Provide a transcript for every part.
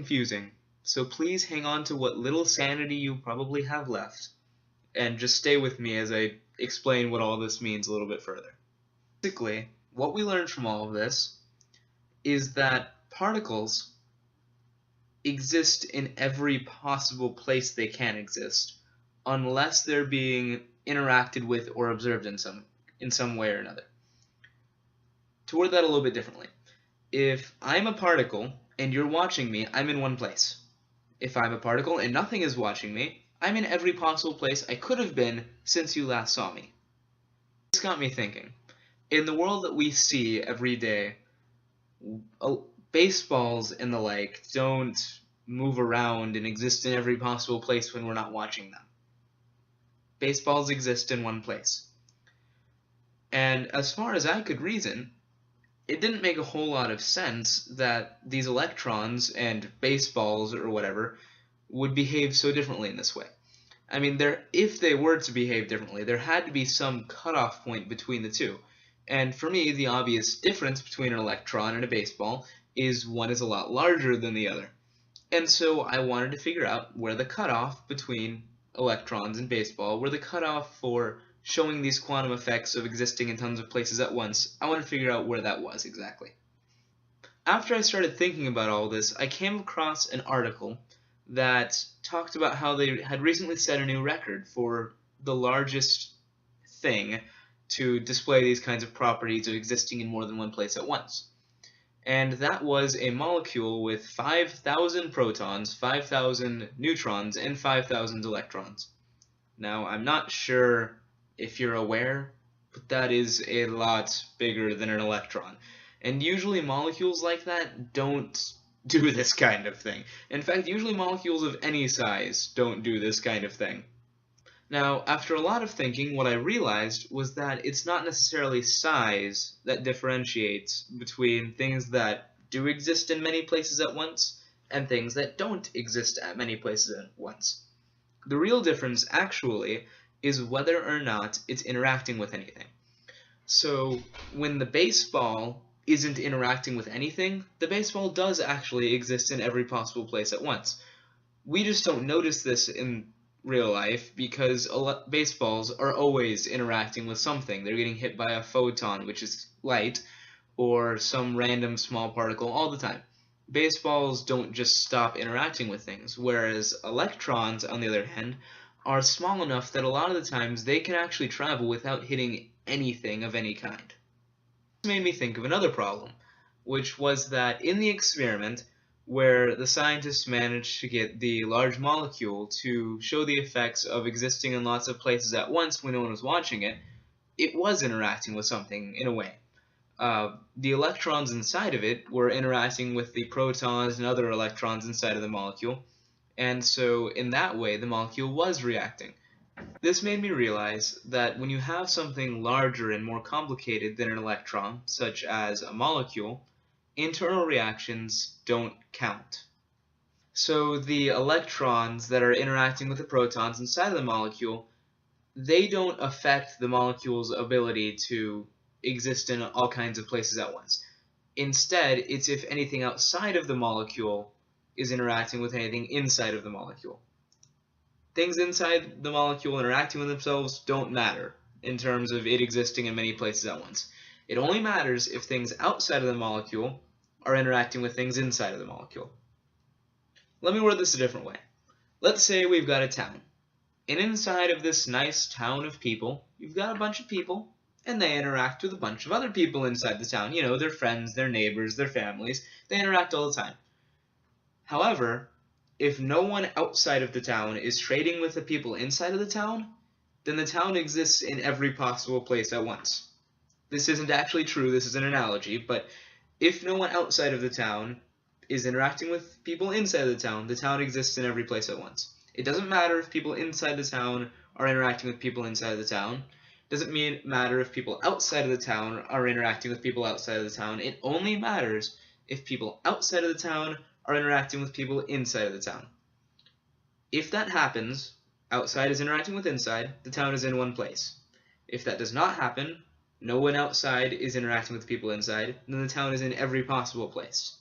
confusing, so please hang on to what little sanity you probably have left, and just stay with me as I explain what all this means a little bit further. Basically, what we learned from all of this is that particles exist in every possible place they can exist, unless they're being interacted with or observed in some way or another. To word that a little bit differently, if I'm a particle and you're watching me, I'm in one place. If I'm a particle and nothing is watching me, I'm in every possible place I could have been since you last saw me. This got me thinking. In the world that we see every day, baseballs and the like don't move around and exist in every possible place when we're not watching them. Baseballs exist in one place. And as far as I could reason, it didn't make a whole lot of sense that these electrons and baseballs or whatever would behave so differently in this way. I mean, if they were to behave differently, there had to be some cutoff point between the two. And for me, the obvious difference between an electron and a baseball is one is a lot larger than the other. And so I wanted to figure out where the cutoff between electrons and baseball, where the cutoff for showing these quantum effects of existing in tons of places at once, I wanted to figure out where that was exactly. After I started thinking about all this, I came across an article that talked about how they had recently set a new record for the largest thing to display these kinds of properties of existing in more than one place at once. And that was a molecule with 5,000 protons, 5,000 neutrons, and 5,000 electrons. Now, I'm not sure if you're aware, but that is a lot bigger than an electron. And usually molecules like that don't do this kind of thing. In fact, usually molecules of any size don't do this kind of thing. Now, after a lot of thinking, what I realized was that it's not necessarily size that differentiates between things that do exist in many places at once and things that don't exist at many places at once. The real difference, actually, is whether or not it's interacting with anything. So, when the baseball isn't interacting with anything, the baseball does actually exist in every possible place at once. We just don't notice this in real life because baseballs are always interacting with something. They're getting hit by a photon, which is light, or some random small particle all the time. Baseballs don't just stop interacting with things, whereas electrons, on the other hand, are small enough that a lot of the times they can actually travel without hitting anything of any kind. This made me think of another problem, which was that in the experiment where the scientists managed to get the large molecule to show the effects of existing in lots of places at once when no one was watching it, it was interacting with something in a way. The electrons inside of it were interacting with the protons and other electrons inside of the molecule, and so in that way the molecule was reacting. This made me realize that when you have something larger and more complicated than an electron, such as a molecule, internal reactions don't count. So the electrons that are interacting with the protons inside of the molecule, they don't affect the molecule's ability to exist in all kinds of places at once. Instead, it's if anything outside of the molecule is interacting with anything inside of the molecule. Things inside the molecule interacting with themselves don't matter in terms of it existing in many places at once. It only matters if things outside of the molecule are interacting with things inside of the molecule. Let me word this a different way. Let's say we've got a town. And inside of this nice town of people, you've got a bunch of people, and they interact with a bunch of other people inside the town. You know, their friends, their neighbors, their families. They interact all the time. However, if no one outside of the town is trading with the people inside of the town, then the town exists in every possible place at once. This isn't actually true, this is an analogy, but if no one outside of the town is interacting with people inside of the town exists in every place at once. It doesn't matter if people inside the town are interacting with people inside of the town. It doesn't matter if people outside of the town are interacting with people outside of the town. It only matters if people outside of the town are interacting with people inside of the town. If that happens, outside is interacting with inside, the town is in one place. If that does not happen, no one outside is interacting with people inside, then the town is in every possible place.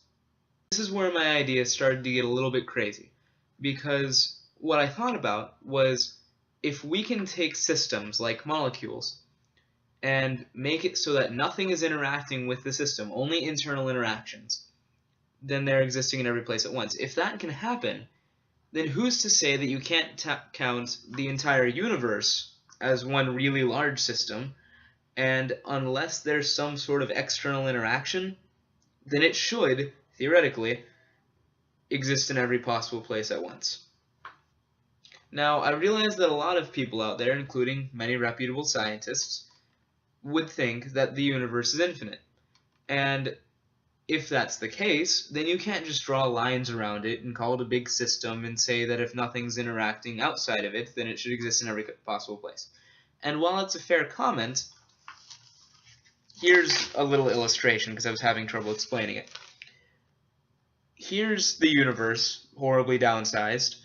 This is where my idea started to get a little bit crazy, because what I thought about was, if we can take systems like molecules and make it so that nothing is interacting with the system, only internal interactions, then they're existing in every place at once. If that can happen, then who's to say that you can't count the entire universe as one really large system, and unless there's some sort of external interaction, then it should, theoretically, exist in every possible place at once. Now, I realize that a lot of people out there, including many reputable scientists, would think that the universe is infinite. And if that's the case, then you can't just draw lines around it and call it a big system and say that if nothing's interacting outside of it, then it should exist in every possible place. And while it's a fair comment, here's a little illustration because I was having trouble explaining it. Here's the universe, horribly downsized,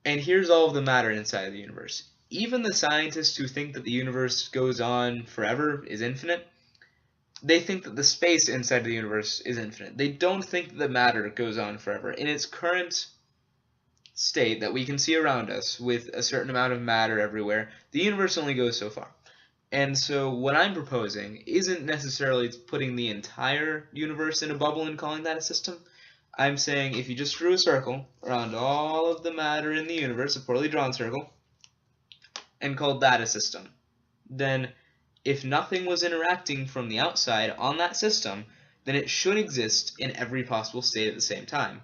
and here's all of the matter inside of the universe. Even the scientists who think that the universe goes on forever, is infinite, they think that the space inside of the universe is infinite. They don't think that the matter goes on forever. In its current state that we can see around us, with a certain amount of matter everywhere, the universe only goes so far. And so what I'm proposing isn't necessarily putting the entire universe in a bubble and calling that a system. I'm saying if you just drew a circle around all of the matter in the universe, a poorly drawn circle, and called that a system, then if nothing was interacting from the outside on that system, then it should exist in every possible state at the same time.